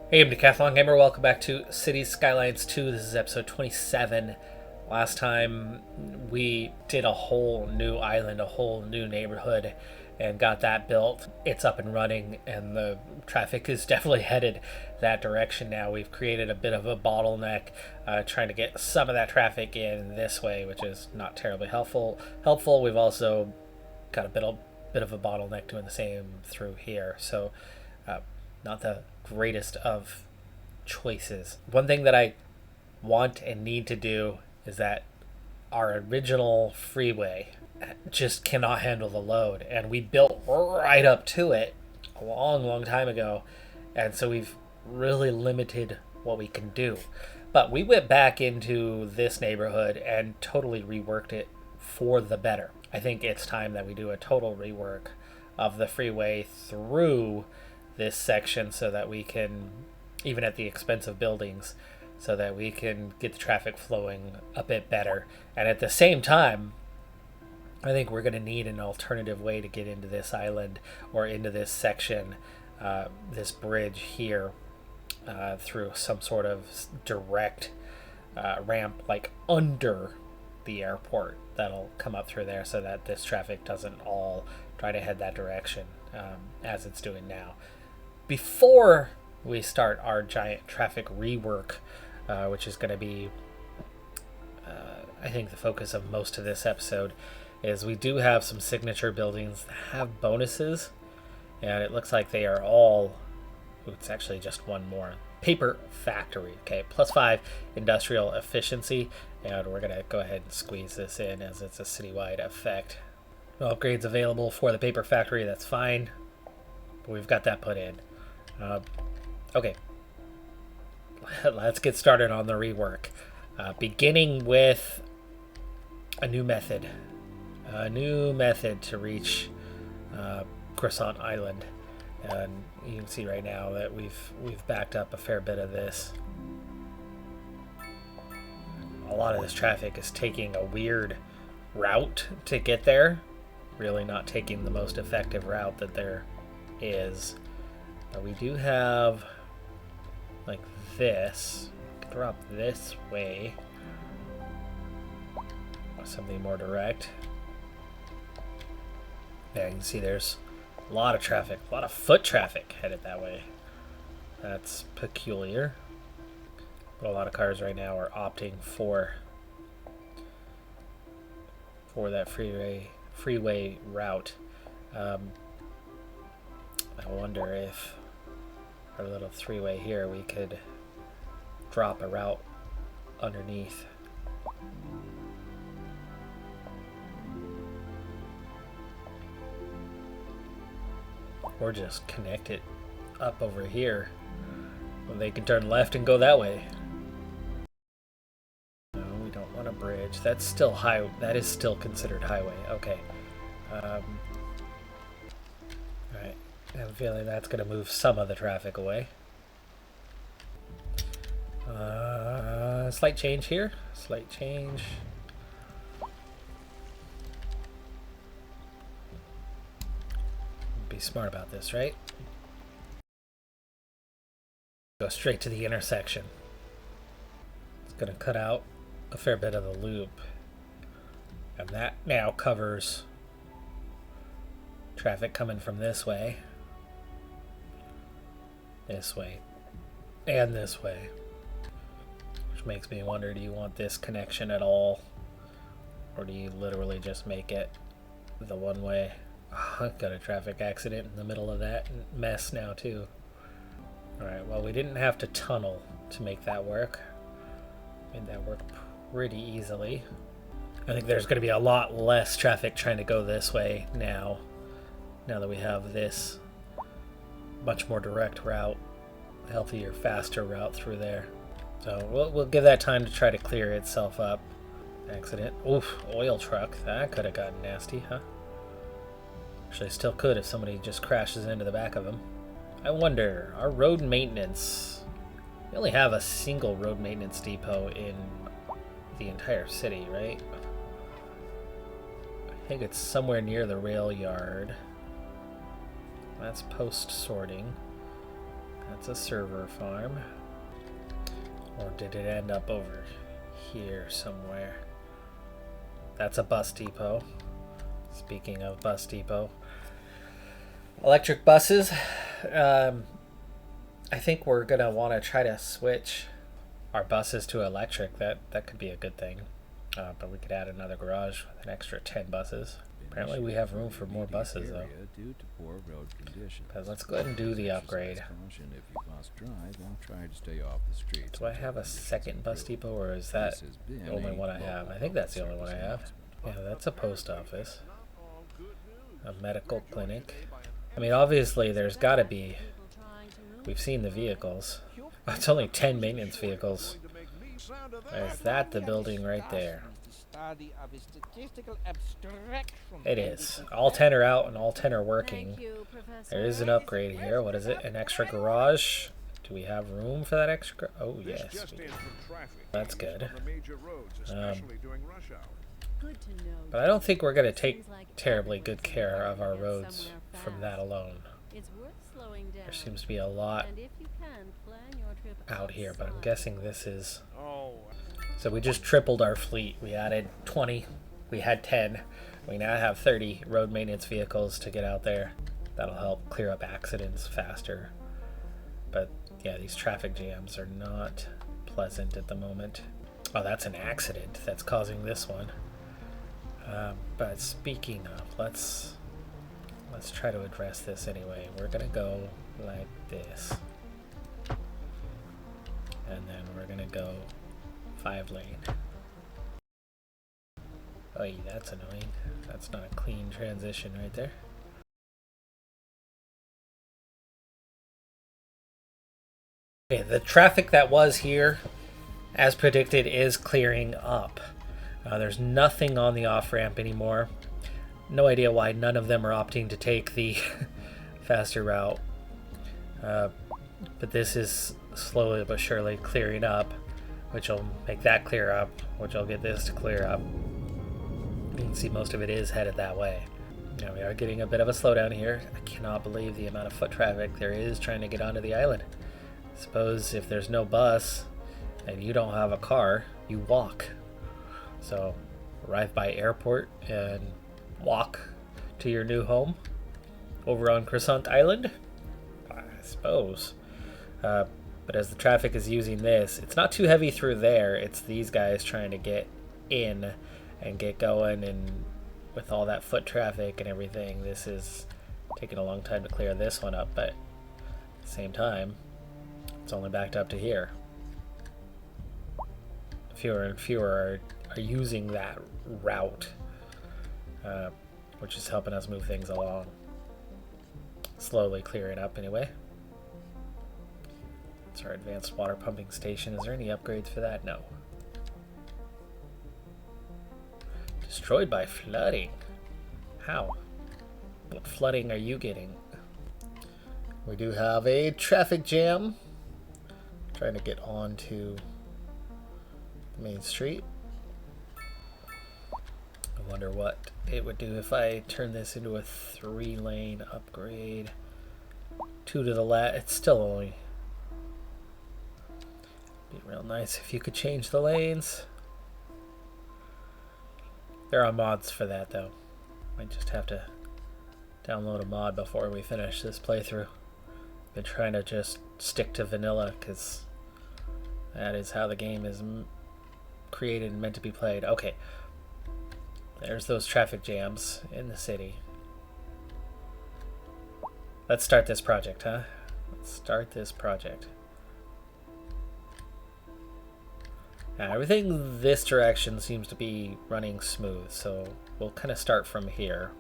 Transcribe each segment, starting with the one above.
Hey, I'm Decathlon Gamer. Welcome back to Cities Skylines 2. This is episode 27. Last time we did a whole new island, a whole new neighborhood, and got that built. It's up and running, and the traffic is definitely headed that direction now. We've created a bit of a bottleneck, trying to get some of that traffic in this way, which is not terribly helpful. We've also got a bit of a bottleneck doing the same through here. So, not the greatest of choices. One thing that I want and need to do is that our original freeway just cannot handle the load, and we built right up to it a long time ago, and so we've really limited what we can do. But we went back into this neighborhood and totally reworked it for the better. I think it's time that we do a total rework of the freeway through this section so that we can, even at the expense of buildings, so that we can get the traffic flowing a bit better. And at the same time, I think we're going to need an alternative way to get into this island or into this section, this bridge here, through some sort of direct ramp, like under the airport, that'll come up through there so that this traffic doesn't all try to head that direction, as it's doing now. Before we start our giant traffic rework, which is going to be, I think, the focus of most of this episode, is we do have some signature buildings that have bonuses, and it looks like they are all, it's actually just one more. Paper factory, okay, +5 industrial efficiency, and we're going to go ahead and squeeze this in as it's a citywide effect. No upgrades available for the paper factory, that's fine, but we've got that put in. Okay, let's get started on the rework, beginning with a new method to reach Croissant Island. And you can see right now that we've backed up a fair bit of this. A lot of this traffic is taking a weird route to get there, really not taking the most effective route that there is. But we do have, like, this. Drop this way. Something more direct. Yeah, you can see there's a lot of traffic, a lot of foot traffic headed that way. That's peculiar. But a lot of cars right now are opting for that freeway route. I wonder if our little three-way here, we could drop a route underneath. Or just connect it up over here. Well, they can turn left and go that way. No, we don't want a bridge. That's still high. That is still considered highway. Okay. Alright. I have a feeling that's going to move some of the traffic away. Slight change here. Slight change. Be smart about this, right? Go straight to the intersection. It's going to cut out a fair bit of the loop. And that now covers traffic coming from this way, and this way. Which makes me wonder, do you want this connection at all? Or do you literally just make it the one way? Oh, got a traffic accident in the middle of that mess now too. Alright, well, we didn't have to tunnel to make that work. Made that work pretty easily. I think there's going to be a lot less traffic trying to go this way now that we have this much more direct route, healthier, faster route through there. So we'll give that time to try to clear itself up. Accident. Oof, oil truck. That could have gotten nasty, huh? Actually, still could if somebody just crashes into the back of them. I wonder, our road maintenance... We only have a single road maintenance depot in the entire city, right? I think it's somewhere near the rail yard. That's post sorting. That's a server farm. Or did it end up over here somewhere? That's a bus depot. Speaking of bus depot. Electric buses. I think we're going to want to try to switch our buses to electric. That could be a good thing. But we could add another garage with an extra 10 buses. Apparently we have room for more buses though. But let's go ahead and do the upgrade. Do I have a second bus depot, or is that the only one I have? I think that's the only one I have. Yeah, that's a post office. A medical clinic. I mean, obviously there's got to be... We've seen the vehicles. It's only 10 maintenance vehicles. Is that the building right there? It is. All 10 are out and all 10 are working. There is an upgrade here. What is it? An extra garage? Do we have room for that extra? Oh, yes. That's good. But I don't think we're going to take terribly good care of our roads from that alone. There seems to be a lot out here, but I'm guessing this is... So we just tripled our fleet. We added 20. We had 10. We now have 30 road maintenance vehicles to get out there. That'll help clear up accidents faster. But yeah, these traffic jams are not pleasant at the moment. Oh, that's an accident that's causing this one. But speaking of, let's try to address this anyway. We're gonna go like this. And then we're gonna go 5-lane. Oh, that's annoying. That's not a clean transition right there. Okay, the traffic that was here, as predicted, is clearing up. There's nothing on the off-ramp anymore. No idea why none of them are opting to take the faster route. But this is slowly but surely clearing up, which will make that clear up, which will get this to clear up. You can see most of it is headed that way. Now we are getting a bit of a slowdown here. I cannot believe the amount of foot traffic there is trying to get onto the island. I suppose if there's no bus and you don't have a car, you walk. So arrive by airport and walk to your new home over on Croissant Island, I suppose. But as the traffic is using this, it's not too heavy through there. It's these guys trying to get in and get going, and with all that foot traffic and everything, this is taking a long time to clear this one up. But at the same time, it's only backed up to here. Fewer and fewer are using that route, which is helping us move things along. Slowly clearing up anyway. It's our advanced water pumping station. Is there any upgrades for that? No. Destroyed by flooding. How? What flooding are you getting? We do have a traffic jam. Trying to get onto the main street. I wonder what it would do if I turn this into a 3-lane upgrade. 2 to the left. It's still only... Be real nice if you could change the lanes. There are mods for that though. Might just have to download a mod before we finish this playthrough. Been trying to just stick to vanilla because that is how the game is created and meant to be played. Okay. There's those traffic jams in the city. Let's start this project, huh? Let's start this project. Now, everything this direction seems to be running smooth, so we'll kind of start from here.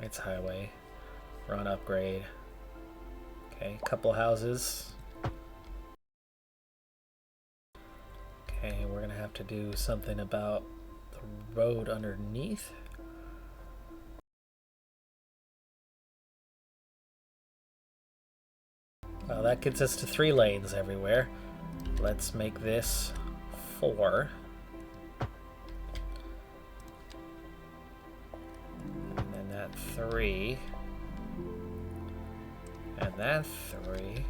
It's highway. We're on upgrade. Okay, couple houses. Okay, we're gonna have to do something about the road underneath. Well, that gets us to 3 lanes everywhere. Let's make this 4. And then that 3. And then 3.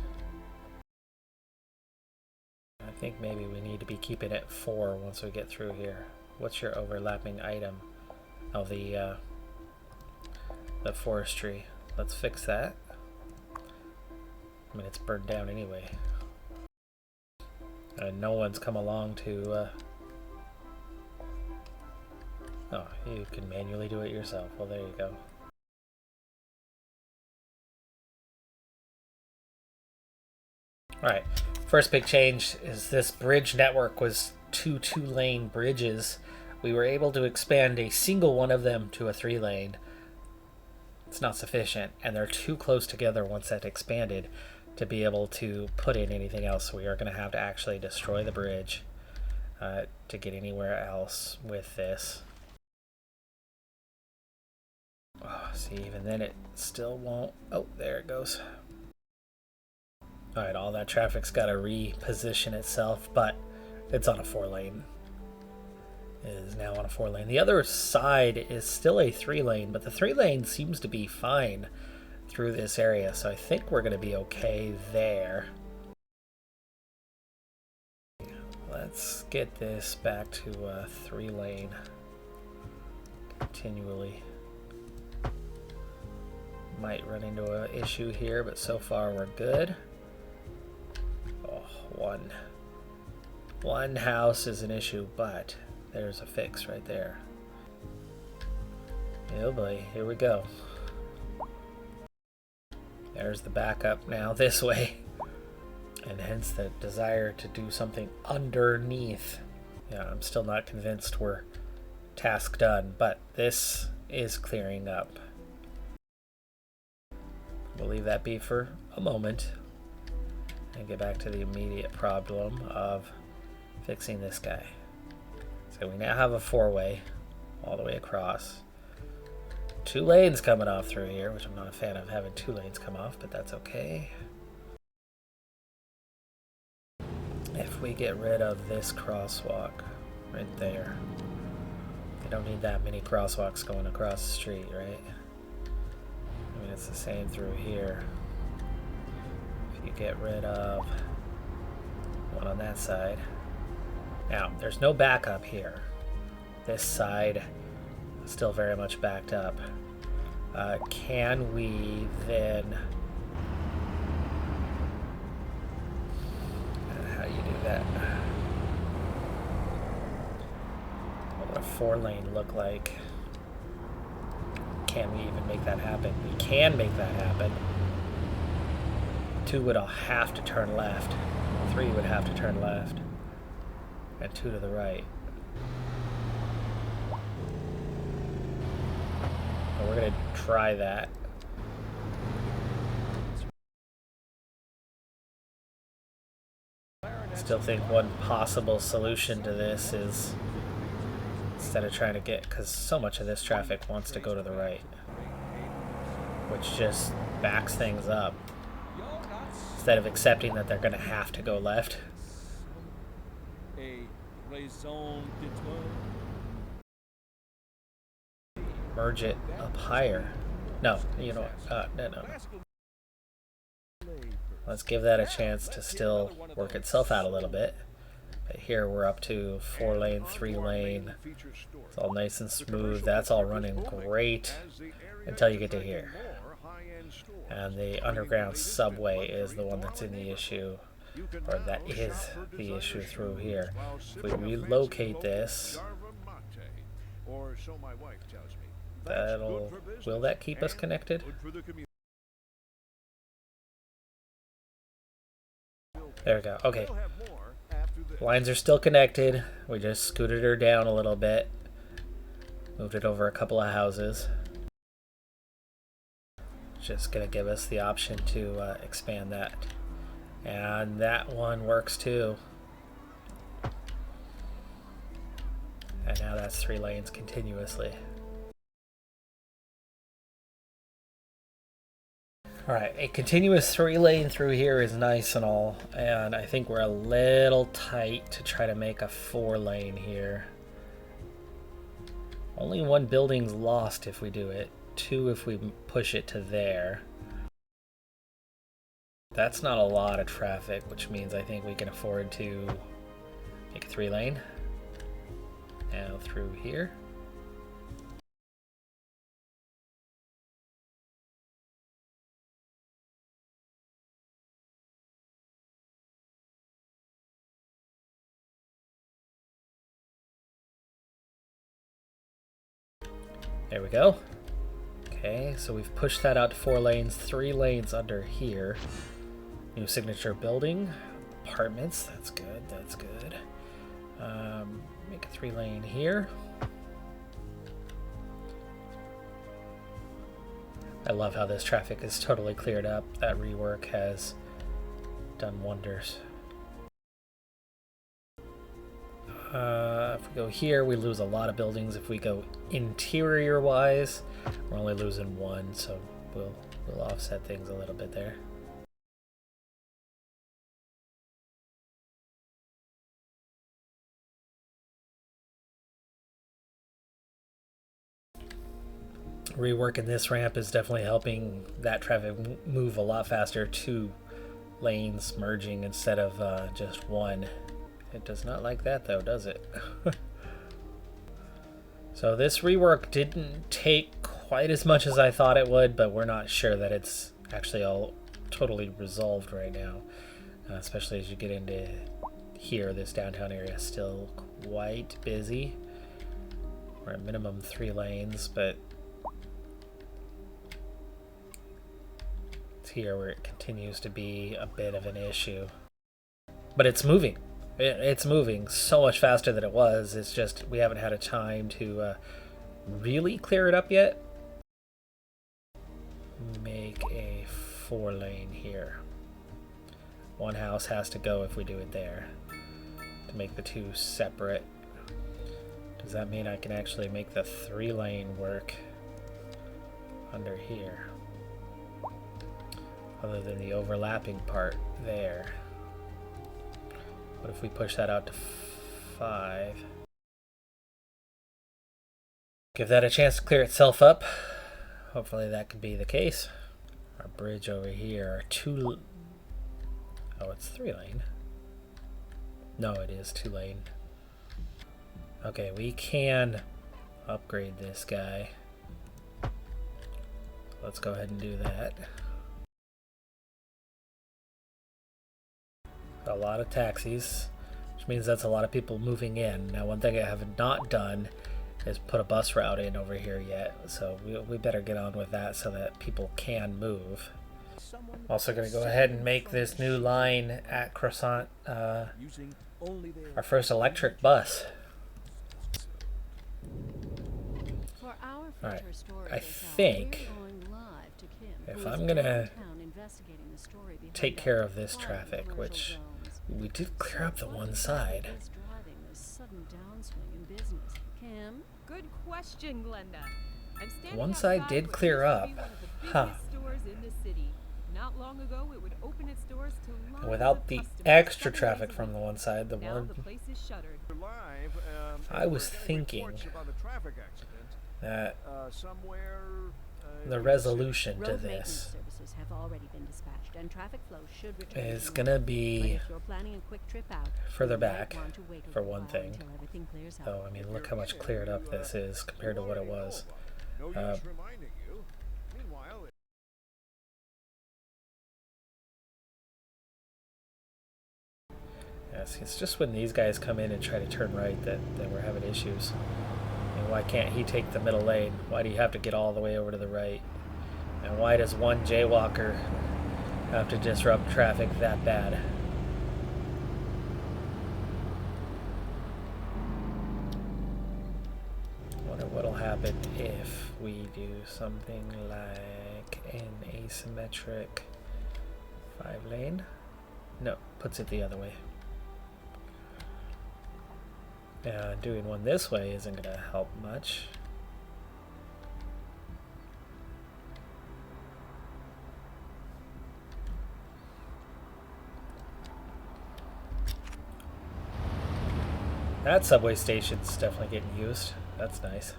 I think maybe we need to be keeping it 4 once we get through here. What's your overlapping item? Oh, the forestry. Let's fix that. I mean, it's burned down anyway. And no one's come along to... Oh, you can manually do it yourself. Well, there you go. Alright, first big change is this bridge network was 2 2-lane bridges. We were able to expand a single one of them to a 3-lane. It's not sufficient, and they're too close together once that expanded to be able to put in anything else. So we are going to have to actually destroy the bridge to get anywhere else with this. Oh, see, even then it still won't. Oh, there it goes. Alright, all that traffic's got to reposition itself, but it's on a 4-lane. It is now on a 4-lane. The other side is still a 3-lane, but the 3-lane seems to be fine through this area, so I think we're going to be okay there. Let's get this back to a 3-lane continually. Might run into an issue here, but so far we're good. Oh, one house is an issue, but there's a fix right there. Oh boy, here we go. There's the backup now this way, and hence the desire to do something underneath. Yeah, I'm still not convinced we're task done, but this is clearing up. We'll leave that be for a moment and get back to the immediate problem of fixing this guy. So we now have a 4-way all the way across. 2 lanes coming off through here, which I'm not a fan of having 2 lanes come off, but that's okay. If we get rid of this crosswalk right there, we don't need that many crosswalks going across the street, right? I mean, it's the same through here. If you get rid of one on that side. Now, there's no backup here. This side is still very much backed up. Can we then... how do you do that? What would a 4-lane look like? Can we even make that happen? We can make that happen. 2 would have to turn left. 3 would have to turn left. And 2 to the right. And we're going to try that. Still think one possible solution to this is, instead of trying to get, because so much of this traffic wants to go to the right, which just backs things up, instead of accepting that they're going to have to go left. Merge it up higher. No, you know what? No. Let's give that a chance to still work itself out a little bit. But here we're up to 4-lane, 3-lane. It's all nice and smooth. That's all running great until you get to here. And the underground subway is the one that's in the issue, or that is the issue through here. If we relocate this, will that keep us connected? There we go. Okay. Lines are still connected. We just scooted her down a little bit. Moved it over a couple of houses. Just going to give us the option to expand that. And that one works too. And now that's 3 lanes continuously. Alright, a continuous 3-lane through here is nice and all, and I think we're a little tight to try to make a 4-lane here. Only 1 building's lost if we do it, 2 if we push it to there. That's not a lot of traffic, which means I think we can afford to make a 3-lane. Now through here. There we go. Okay, so we've pushed that out to 4 lanes, 3 lanes under here. New signature building, apartments, that's good, that's good. Make a 3-lane here. I love how this traffic is totally cleared up. That rework has done wonders. If we go here, we lose a lot of buildings. If we go interior-wise, we're only losing 1, so we'll offset things a little bit there. Reworking this ramp is definitely helping that traffic move a lot faster. 2 lanes merging instead of just 1. It does not like that though, does it? So this rework didn't take quite as much as I thought it would, but we're not sure that it's actually all totally resolved right now. Especially as you get into here, this downtown area is still quite busy. We're at minimum 3 lanes, but it's here where it continues to be a bit of an issue. But it's moving. It's moving so much faster than it was. It's just we haven't had a time to really clear it up yet. Make a 4-lane here. 1 house has to go if we do it there to make the 2 separate. Does that mean I can actually make the 3-lane work under here? Other than the overlapping part there. What if we push that out to 5? Give that a chance to clear itself up. Hopefully that could be the case. Our bridge over here, 2... Oh, it's 3-lane. No, it is 2-lane. Okay, we can upgrade this guy. Let's go ahead and do that. A lot of taxis, which means that's a lot of people moving in. Now, one thing I have not done is put a bus route in over here yet, so we better get on with that so that people can move. Also going to go ahead and make this new line at Croissant our first electric bus. Alright, I think if I'm going to take care of this traffic, which we did clear up the one side. Good question, Glenda. One side did clear up. Huh. Not long ago, it would open its doors to without the extra traffic from the one side, the one I was thinking that the resolution to this is gonna be further back for one thing. Oh, I mean, look how much cleared up this is compared to what it was. Yes, it's just when these guys come in and try to turn right that we're having issues. And why can't he take the middle lane? Why do you have to get all the way over to the right? And why does one jaywalker have to disrupt traffic that bad? Wonder what'll happen if we do something like an asymmetric 5-lane. No, puts it the other way. Doing one this way isn't going to help much. That subway station's definitely getting used. That's nice.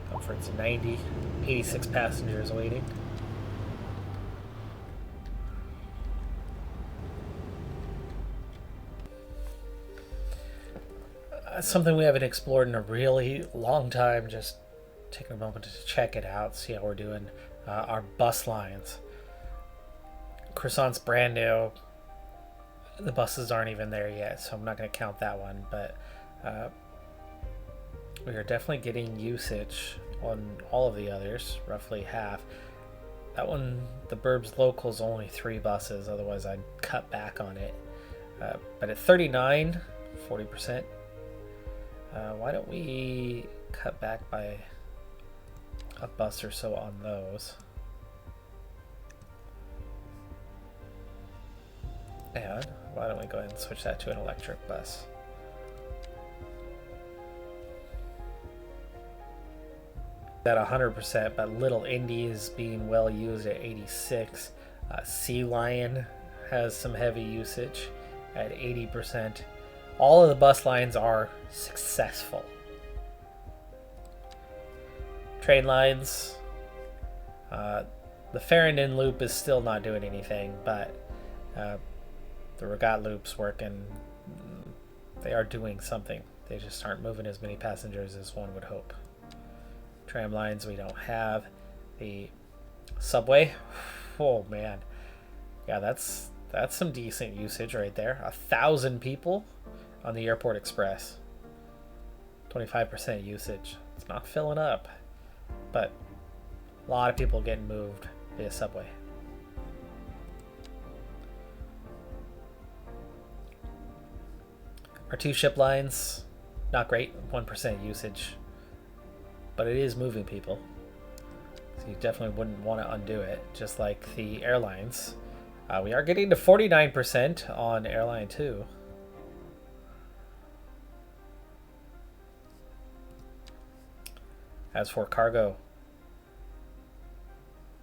Comfort's 90, 86 passengers waiting. something we haven't explored in a really long time. Just taking a moment to check it out, see how we're doing. Our bus lines. Croissant's brand new. The buses aren't even there yet, so I'm not going to count that one. But we are definitely getting usage on all of the others, roughly half. That one, the Burbs Local's only 3 buses, otherwise I'd cut back on it. But at 39, 40%, why don't we cut back by a bus or so on those? And why don't we go ahead and switch that to an electric bus? At 100%, but Little Indy is being well used at 86. Sea Lion has some heavy usage at 80%. All of the bus lines are successful. Train lines, the Farringdon loop is still not doing anything, but the Regat loop's working. They are doing something. They just aren't moving as many passengers as one would hope. Tram lines we don't have. The subway, oh man, yeah, that's some decent usage right there. 1,000 people on the Airport Express. 25% usage. It's not filling up, but a lot of people getting moved via subway. Our 2 ship lines, not great, 1% usage, but it is moving people. So you definitely wouldn't want to undo it, just like the airlines. We are getting to 49% on Airline 2. As for cargo,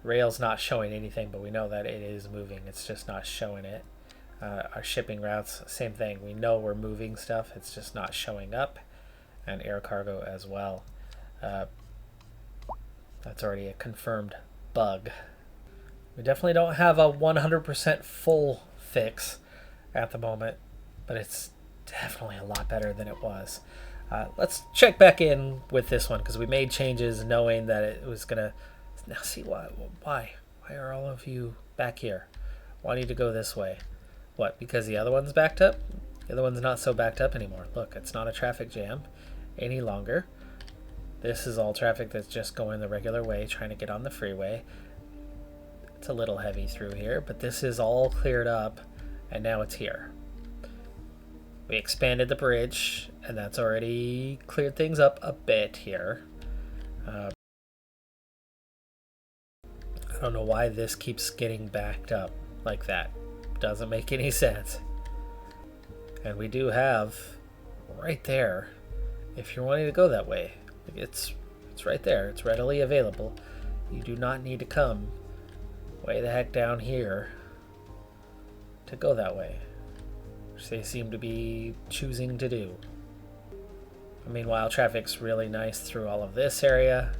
rail's not showing anything, but we know that it is moving. It's just not showing it. Our shipping routes, same thing. We know we're moving stuff. It's just not showing up. And air cargo as well. That's already a confirmed bug. We definitely don't have a 100% full fix at the moment, but it's definitely a lot better than it was. Let's check back in with this one because we made changes knowing that it was gonna. Now see why are all of you back here? Why need to go this way? What, because the other one's backed up? The other one's not so backed up anymore. Look, it's not a traffic jam any longer. This is all traffic that's just going the regular way, trying to get on the freeway. It's a little heavy through here, but this is all cleared up, and now it's here. We expanded the bridge, and that's already cleared things up a bit here. I don't know why this keeps getting backed up like that. Doesn't make any sense. And we do have right there, if you're wanting to go that way, it's right there. It's readily available. You do not need to come way the heck down here to go that way, which they seem to be choosing to do. Meanwhile, traffic's really nice through all of this area.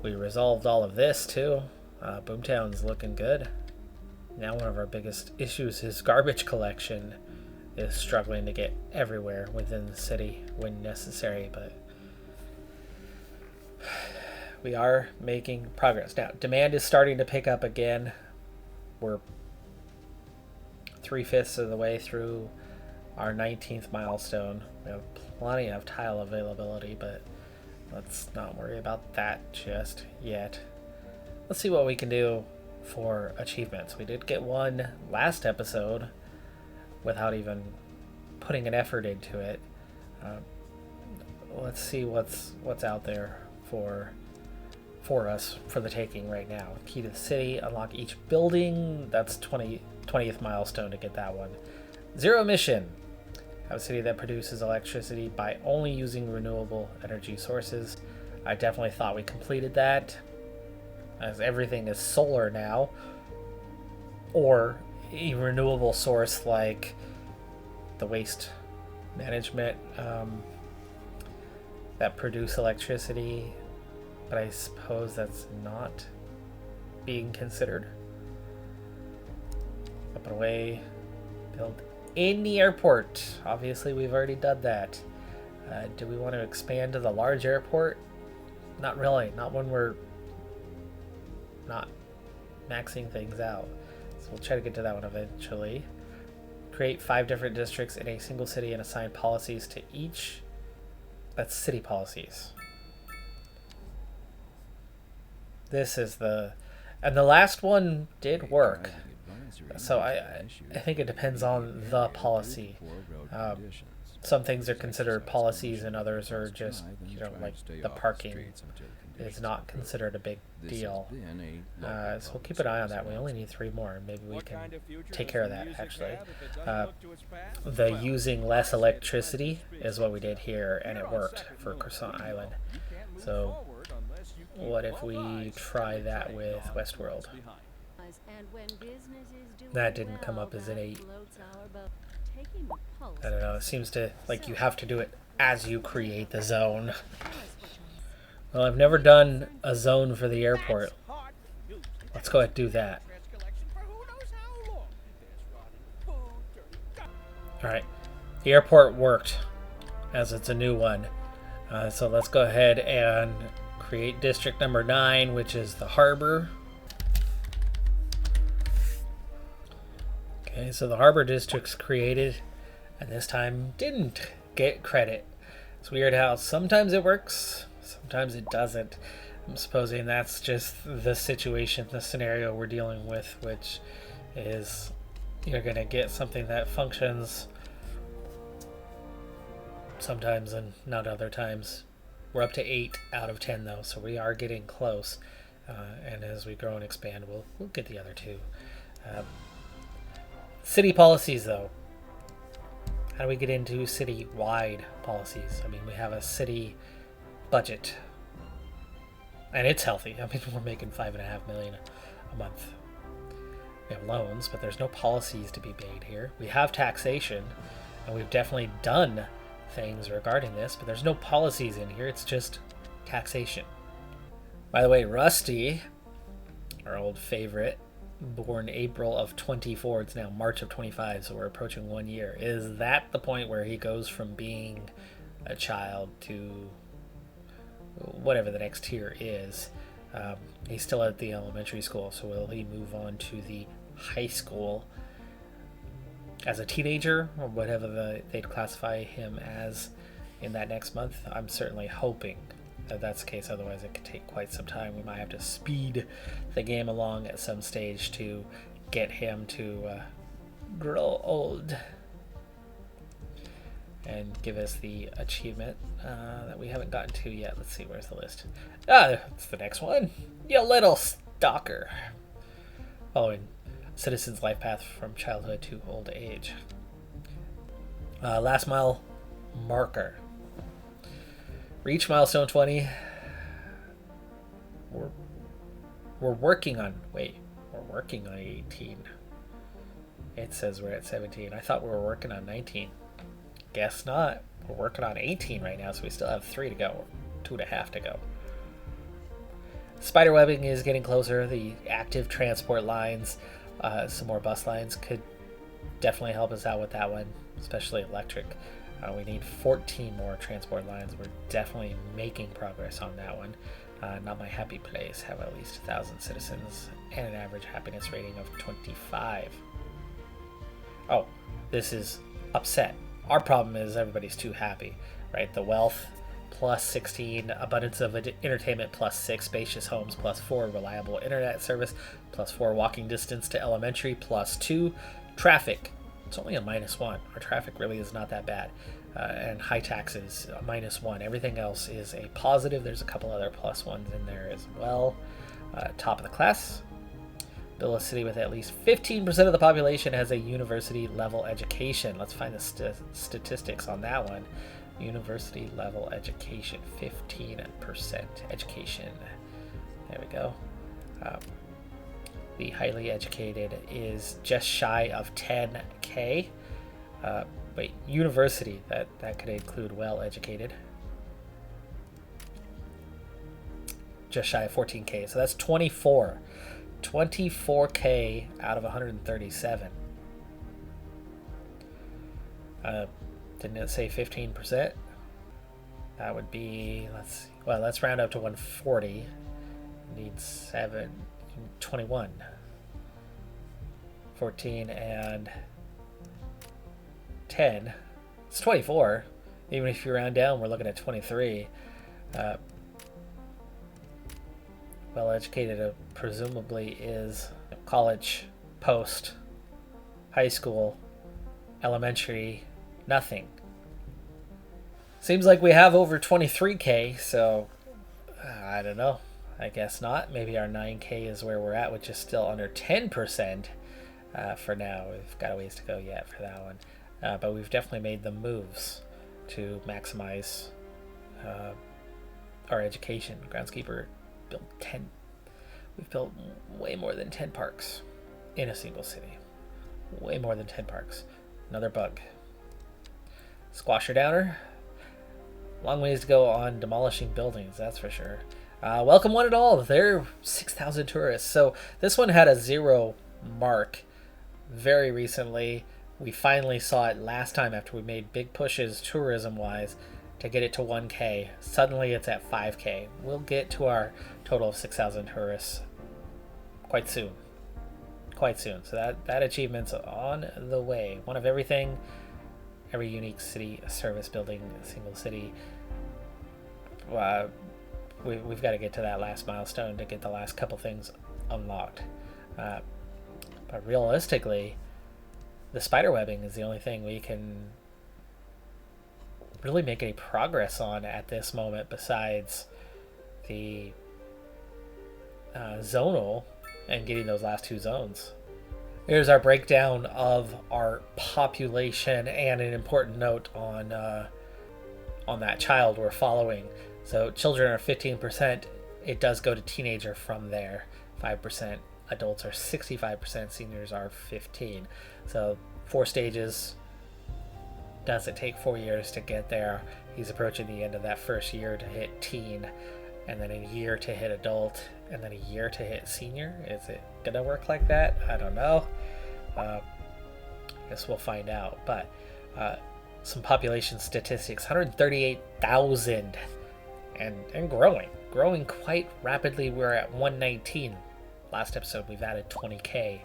We resolved all of this too. Boomtown's looking good. Now one of our biggest issues is garbage collection is struggling to get everywhere within the city when necessary, but we are making progress. Now, demand is starting to pick up again. We're 3/5 of the way through our 19th milestone. We have plenty of tile availability, but let's not worry about that just yet. Let's see what we can do for achievements. We did get one last episode without even putting an effort into it. Let's see what's out there for us for the taking right now. Key to the city, unlock each building. That's 20th milestone to get that one. Zero emission. Have a city that produces electricity by only using renewable energy sources. I definitely thought we completed that, as everything is solar now, or a renewable source like the waste management that produce electricity, but I suppose that's not being considered. Up and away, build in the airport. Obviously, we've already done that. Do we want to expand to the large airport? Not really. Not when we're not maxing things out. So we'll try to get to that one eventually. Create 5 different districts in a single city and assign policies to each. That's city policies. This is the... And the last one did work. So I think it depends on the policy. Some things are considered policies and others are just, you know, like the parking is not considered a big deal. So we'll keep an eye on that. We only need 3 more. Maybe we can take care of that, actually. The using less electricity is what we did here, and it worked for Croissant Island. So what if we try that with Westworld? That didn't come up as an 8. I don't know, it seems to, like, you have to do it as you create the zone. Well, I've never done a zone for the airport. Let's go ahead and do that. Alright, the airport worked, as it's a new one. So let's go ahead and create district number 9, which is the harbor. Okay, so the harbor district's created, and this time didn't get credit. It's weird how sometimes it works, sometimes it doesn't. I'm supposing that's just the situation, the scenario we're dealing with, which is you're going to get something that functions sometimes and not other times. We're up to 8 out of 10 though, so we are getting close. And as we grow and expand, we'll get the other 2. City policies though. How do we get into city-wide policies? I mean, we have a city budget. And it's healthy. I mean, we're making $5.5 million a month. We have loans, but there's no policies to be made here. We have taxation, and we've definitely done things regarding this, but there's no policies in here. It's just taxation. By the way, Rusty, our old favorite, born April of 24, it's now March of 25, so we're approaching 1 year. Is that the point where he goes from being a child to whatever the next tier is? He's still at the elementary school, so will he move on to the high school as a teenager, or whatever they'd classify him as in that next month? I'm certainly hoping that that's the case, otherwise it could take quite some time. We might have to speed the game along at some stage to get him to grow old and give us the achievement that we haven't gotten to yet. Let's see, where's the list? It's the next one. You little stalker. Following citizen's life path from childhood to old age. Last mile marker. Reach milestone 20. We're working on... Wait, we're working on 18. It says we're at 17. I thought we were working on 19. Guess not. We're working on 18 right now, so we still have 3 to go. 2.5 to go. Spiderwebbing is getting closer. The active transport lines, some more bus lines could definitely help us out with that one, especially electric. We need 14 more transport lines. We're definitely making progress on that one. Not My Happy Place have at least 1,000 citizens and an average happiness rating of 25. Oh, this is upset. Our problem is everybody's too happy, right? The wealth plus 16, abundance of entertainment plus 6, spacious homes plus 4, reliable internet service plus 4, walking distance to elementary plus 2, traffic. It's only a -1. Our traffic really is not that bad. And high taxes, a -1. Everything else is a positive. There's a couple other plus ones in there as well. Top of the class. Build a city with at least 15% of the population has a university level education. Let's find the statistics on that one. University level education, 15% education. There we go. The highly educated is just shy of 10K. Wait, university, that could include well educated. Just shy of 14K, so that's 24K out of 137. Didn't it say 15%? That would be, let's round up to 140. Needs 7, 21. 14 and 10. It's 24. Even if you round down, we're looking at 23. Well educated presumably is college, post, high school, elementary, nothing. Seems like we have over 23K, so I don't know. I guess not. Maybe our 9K is where we're at, which is still under 10% for now. We've got a ways to go yet for that one. But we've definitely made the moves to maximize our education. Groundskeeper built 10. We've built way more than 10 parks in a single city. Way more than 10 parks. Another bug. Squasher downer. Long ways to go on demolishing buildings, that's for sure. Welcome one and all. There are 6,000 tourists. So this one had a 0 mark very recently. We finally saw it last time after we made big pushes tourism-wise to get it to 1K. Suddenly it's at 5K. We'll get to our total of 6,000 tourists quite soon. Quite soon. So that achievement's on the way. One of everything. Every unique city service building, single city. We've got to get to that last milestone to get the last couple things unlocked. But realistically, the spider webbing is the only thing we can really make any progress on at this moment besides the zonal and getting those last 2 zones. Here's our breakdown of our population and an important note on that child we're following. So children are 15%. It does go to teenager from there. 5%. Adults are 65%. Seniors are 15%. So 4 stages. Does it take 4 years to get there? He's approaching the end of that first year to hit teen, and then a year to hit adult, and then a year to hit senior. Is it gonna work like that? I don't know. Guess we'll find out. But some population statistics: 138,000, and growing quite rapidly. We're at 119. Last episode we've added 20K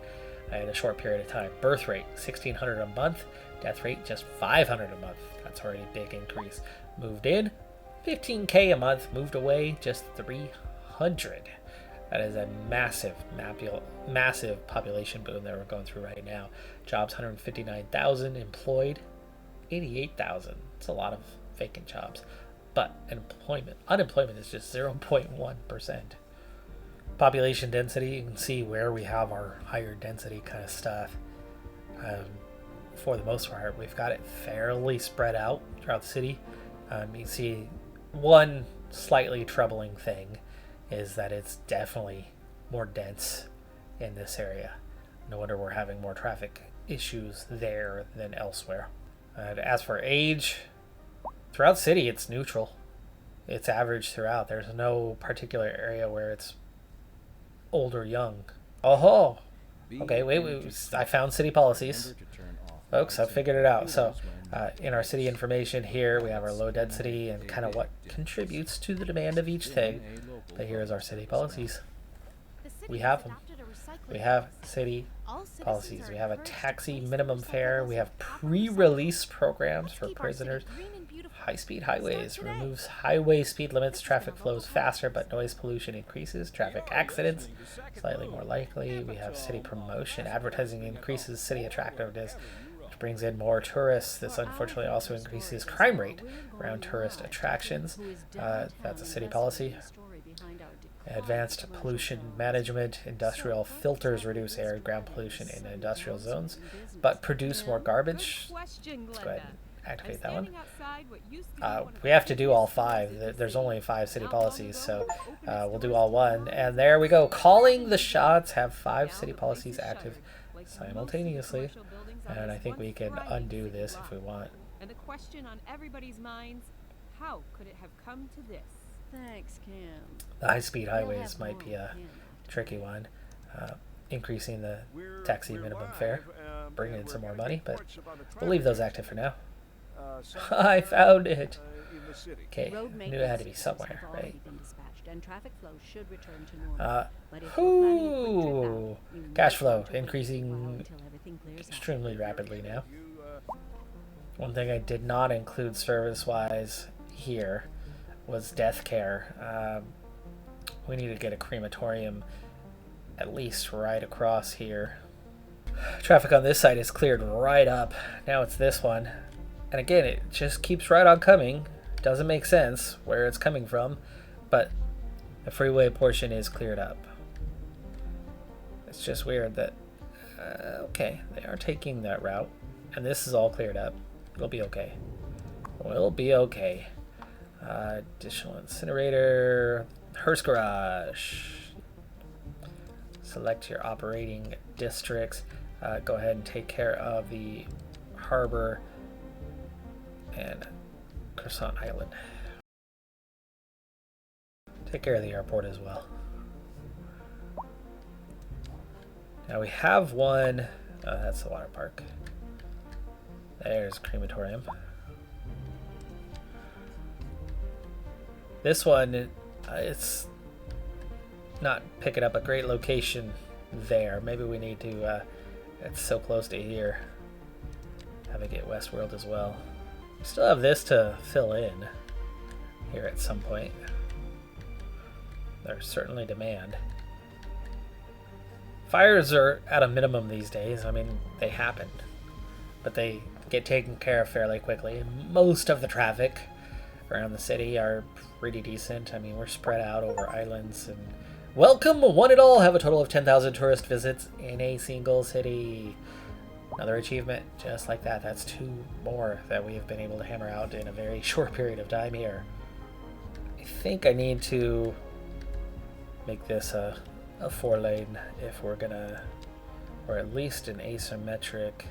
in a short period of time. Birth rate 1,600 a month. Death rate just 500 a month. That's already a big increase. Moved in 15K a month. Moved away just 300. That is a massive population boom that we're going through right now. Jobs 159,000. Employed 88,000. It's a lot of vacant jobs. But unemployment is just 0.1%. Population density, you can see where we have our higher density kind of stuff. For the most part, we've got it fairly spread out throughout the city. You can see one slightly troubling thing is that it's definitely more dense in this area. No wonder we're having more traffic issues there than elsewhere. As for age, throughout the city, it's neutral. It's average throughout. There's no particular area where it's old or young. Oh, okay, wait, I found city policies. Folks, I figured it out. So in our city information here, we have our low density and kind of what contributes to the demand of each thing. But here's our city policies. We have them. We have city policies. We have a taxi minimum fare. We have pre-release programs for prisoners. High-speed highways removes highway speed limits. Traffic flows faster, but noise pollution increases. Traffic accidents slightly more likely. We have city promotion. Advertising increases city attractiveness, which brings in more tourists. This unfortunately also increases crime rate around tourist attractions. That's a city policy. Advanced pollution management. Industrial filters reduce air and ground pollution in industrial zones, but produce more garbage. Let's go ahead and activate that one. We have to do all 5. There's only 5 city policies, so we'll do all 1. And there we go. Calling the shots. Have 5 city policies active simultaneously. And I think we can undo this if we want. And the question on everybody's minds, how could it have come to this? Thanks, Cam. The high-speed highways might be a tricky one. Increasing the taxi minimum fare, bringing in some more money, but we'll leave those active for now. I found it. in the city. Okay, Road knew it had to be maintenance somewhere, have right? already been dispatched, and traffic flow should return to normal. But if you're planning a quick trip Ooh, out, you cash might flow want to wait a increasing while until everything clears up. extremely rapidly now. You, One thing I did not include service-wise here was death care. We need to get a crematorium at least right across here. Traffic on this side is cleared right up. Now it's this one. And again, it just keeps right on coming. Doesn't make sense where it's coming from, but the freeway portion is cleared up. It's just weird that, okay, they are taking that route, and this is all cleared up. We'll be okay. We'll be okay. Additional incinerator, hearse garage. Select your operating districts. Go ahead and take care of the harbor and Croissant Island. Take care of the airport as well. Now we have one. That's the water park. There's crematorium. This one, it's not picking up a great location there. Maybe we need to, it's so close to here. Have it get Westworld as well. Still have this to fill in here at some point. There's certainly demand. Fires are at a minimum these days. I mean, they happen, but they get taken care of fairly quickly. Most of the traffic around the city are pretty decent. I mean, we're spread out over islands. And welcome, one and all, have a total of 10,000 tourist visits in a single city. Another achievement just like that. That's 2 more that we have been able to hammer out in a very short period of time here. I think I need to make this a 4-lane if we're gonna, or at least an asymmetric.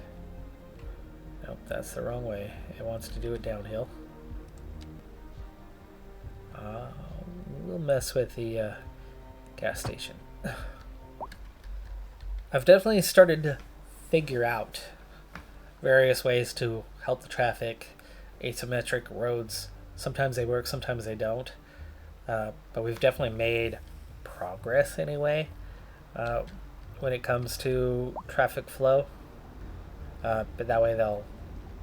Nope, that's the wrong way. It wants to do it downhill. We'll mess with the gas station. I've definitely started to figure out various ways to help the traffic. Asymmetric roads, sometimes they work, sometimes they don't. But we've definitely made progress anyway when it comes to traffic flow. But that way they'll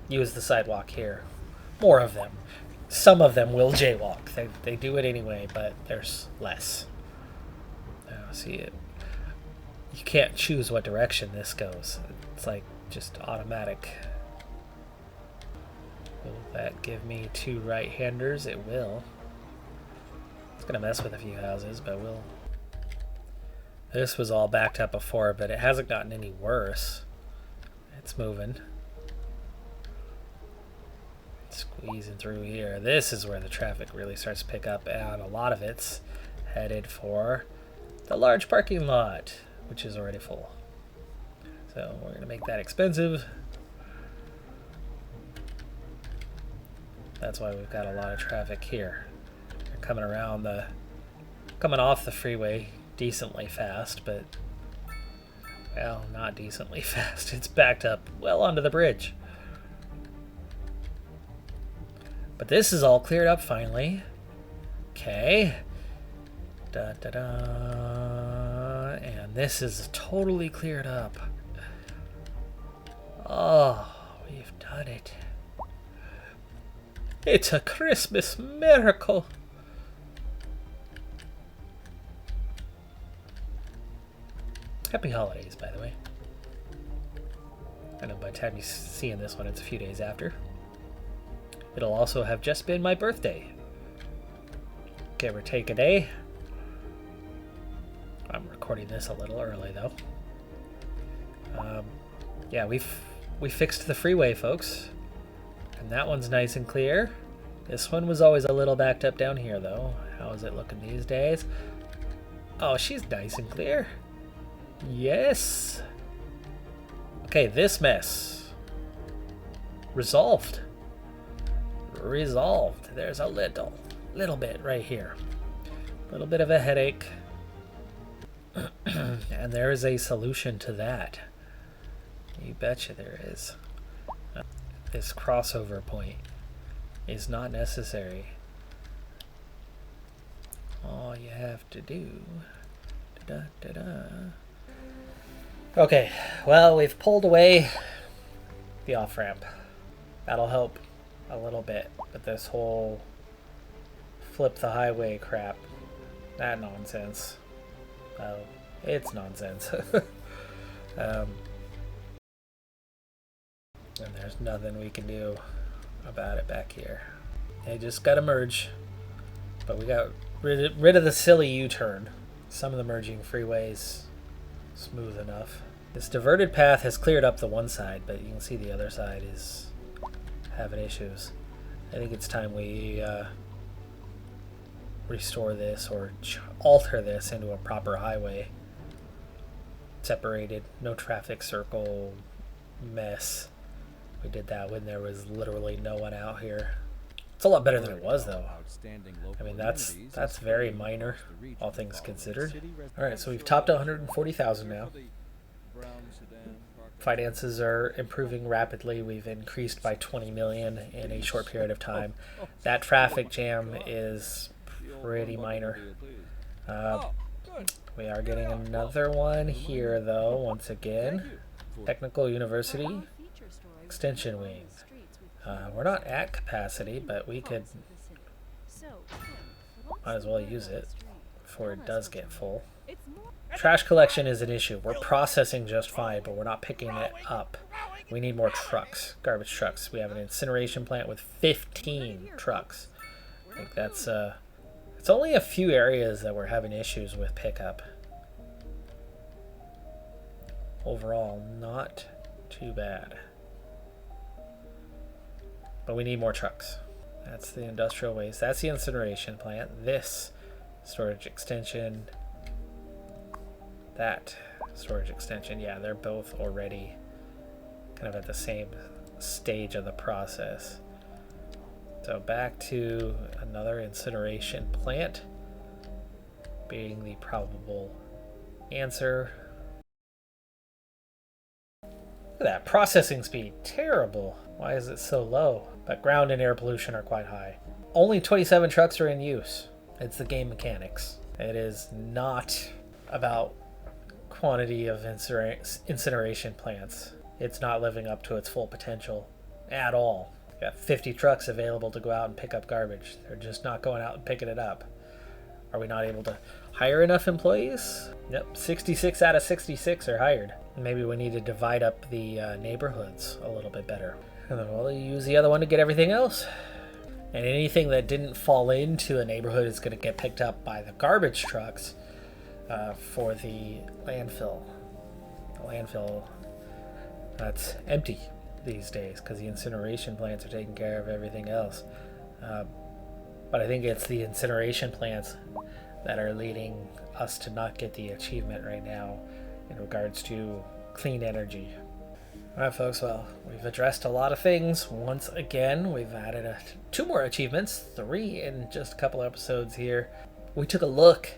use the sidewalk here. More of them. Some of them will jaywalk. They do it anyway, but there's less. See it. You can't choose what direction this goes. It's like just automatic. Will that give me 2 right-handers? It will. It's gonna mess with a few houses, but we'll. This was all backed up before, but it hasn't gotten any worse. It's moving. Squeezing through here. This is where the traffic really starts to pick up, and a lot of it's headed for the large parking lot, which is already full. So we're going to make that expensive. That's why we've got a lot of traffic here. They're coming off the freeway decently fast, but well, not decently fast. It's backed up well onto the bridge. But this is all cleared up finally. Okay. Da da da. And this is totally cleared up. Oh, we've done it. It's a Christmas miracle. Happy holidays, by the way. I know by the time you're seeing this one, it's a few days after. It'll also have just been my birthday. Give or take a day. I'm recording this a little early, though. Yeah, we fixed the freeway, folks. And that one's nice and clear. This one was always a little backed up down here, though. How is it looking these days? Oh, she's nice and clear. Yes. Okay, this mess. Resolved. Resolved. There's a little bit right here. A little bit of a headache. And there is a solution to that. You betcha there is. This crossover point is not necessary. All you have to do. Okay, well, we've pulled away the off-ramp. That'll help a little bit, but this whole flip the highway crap, that nonsense. Oh, it's nonsense. And there's nothing we can do about it back here. They just gotta merge. But we got rid of the silly U-turn. Some of the merging freeways smooth enough. This diverted path has cleared up the one side, but you can see the other side is having issues. I think it's time we restore this or alter this into a proper highway. Separated, no traffic circle mess. We did that when there was literally no one out here. It's a lot better than it was, though. I mean, that's very minor, all things considered. All right, so we've topped 140,000 now. Finances are improving rapidly. We've increased by 20 million in a short period of time. That traffic jam is pretty minor. We are getting another one here, though, once again. Technical University Extension Wing. We're not at capacity, but we could might as well use it before it does get full. Trash collection is an issue. We're processing just fine, but we're not picking it up. We need more trucks, garbage trucks. We have an incineration plant with 15 trucks. I think that's it's only a few areas that we're having issues with pickup. Overall, not too bad. But we need more trucks. That's the industrial waste. That's the incineration plant. This storage extension. That storage extension. Yeah, they're both already kind of at the same stage of the process. So back to another incineration plant being the probable answer. Look at that processing speed. Terrible. Why is it so low? But ground and air pollution are quite high. Only 27 trucks are in use. It's the game mechanics. It is not about quantity of incineration plants. It's not living up to its full potential at all. We got 50 trucks available to go out and pick up garbage. They're just not going out and picking it up. Are we not able to hire enough employees? Yep, 66 out of 66 are hired. Maybe we need to divide up the neighborhoods a little bit better. And then we'll use the other one to get everything else. And anything that didn't fall into a neighborhood is going to get picked up by the garbage trucks for the landfill. The landfill, that's empty these days because the incineration plants are taking care of everything else. But I think it's the incineration plants that are leading us to not get the achievement right now in regards to clean energy. Alright folks, well, we've addressed a lot of things. Once again, we've added 2 more achievements, 3 in just a couple episodes here. We took a look.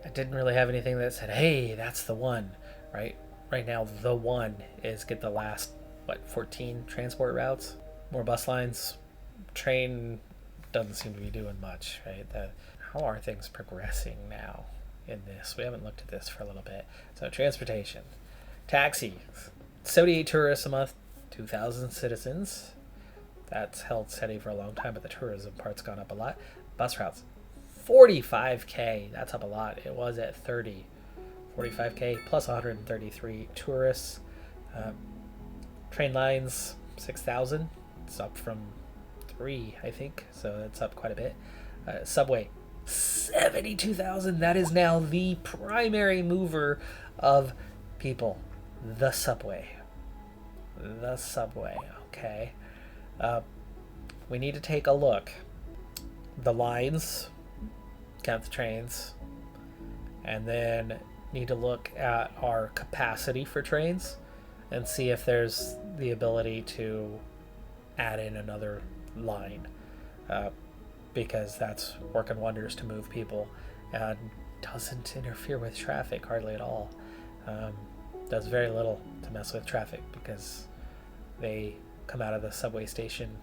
I didn't really have anything that said, hey, that's the one, right? Right now, the one is get the last, 14 transport routes? More bus lines? Train doesn't seem to be doing much, right? How are things progressing now in this? We haven't looked at this for a little bit. So transportation. Taxis. 78 tourists a month, 2,000 citizens. That's held steady for a long time, but the tourism part's gone up a lot. Bus routes, 45K. That's up a lot. It was at 30. 45K plus 133 tourists. Train lines, 6,000. It's up from 3, I think, so it's up quite a bit. Subway, 72,000. That is now the primary mover of people. The subway. The subway, okay. We need to take a look. The lines, count the trains, and then need to look at our capacity for trains and see if there's the ability to add in another line, because that's working wonders to move people and doesn't interfere with traffic hardly at all. Does very little to mess with traffic because they come out of the subway station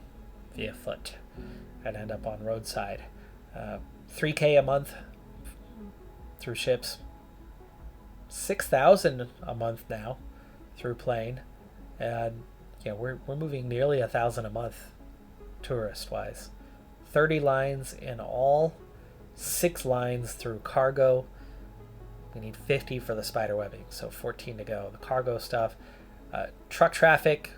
via foot and end up on roadside. 3K a month through ships. 6,000 a month now through plane, and we're moving nearly 1,000 a month tourist wise. 30 lines in all, 6 lines through cargo. We need 50 for the spider webbing, so 14 to go. The cargo stuff, truck traffic,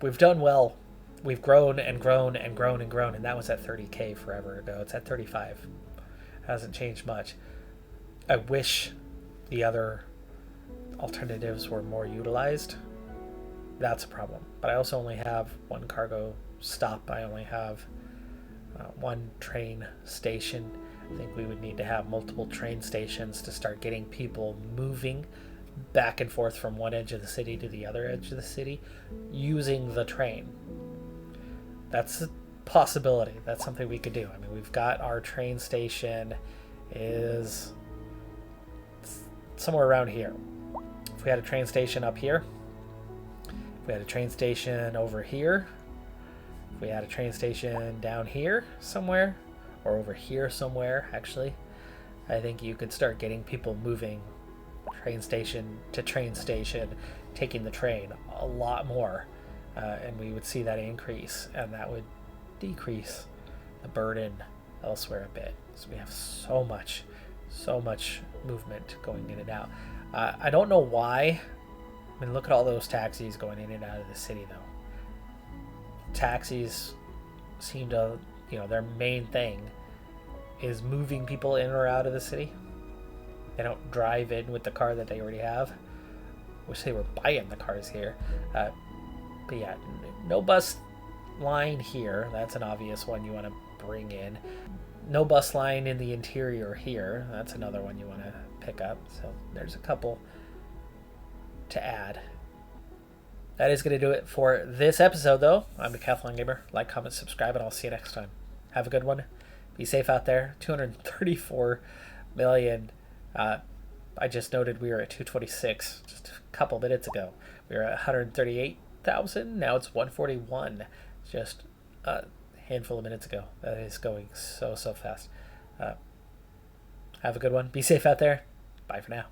we've done well. We've grown and grown and grown and grown, and that was at 30K forever ago. It's at 35. Hasn't changed much. I wish the other alternatives were more utilized. That's a problem. But I also only have one cargo stop. I only have one train station. I think we would need to have multiple train stations to start getting people moving back and forth from one edge of the city to the other edge of the city using the train. That's a possibility. That's something we could do. I mean, we've got our train station is somewhere around here. If we had a train station up here, if we had a train station over here, if we had a train station down here somewhere, or over here somewhere, actually, I think you could start getting people moving train station to train station, taking the train a lot more, and we would see that increase, and that would decrease the burden elsewhere a bit. So we have so much movement going in and out. I don't know why. I mean, look at all those taxis going in and out of the city, though. Taxis seem to, their main thing is moving people in or out of the city. They don't drive in with the car that they already have. Wish they were buying the cars here. But yeah, no bus line here. That's an obvious one you want to bring in. No bus line in the interior here. That's another one you want to pick up. So there's a couple to add. That is going to do it for this episode, though. I'm Decathlon Gamer. Like, comment, subscribe, and I'll see you next time. Have a good one. Be safe out there. 234 million. I just noted we were at 226 just a couple minutes ago. We were at 138,000. Now it's 141. Just a handful of minutes ago. That is going so fast. Have a good one. Be safe out there. Bye for now.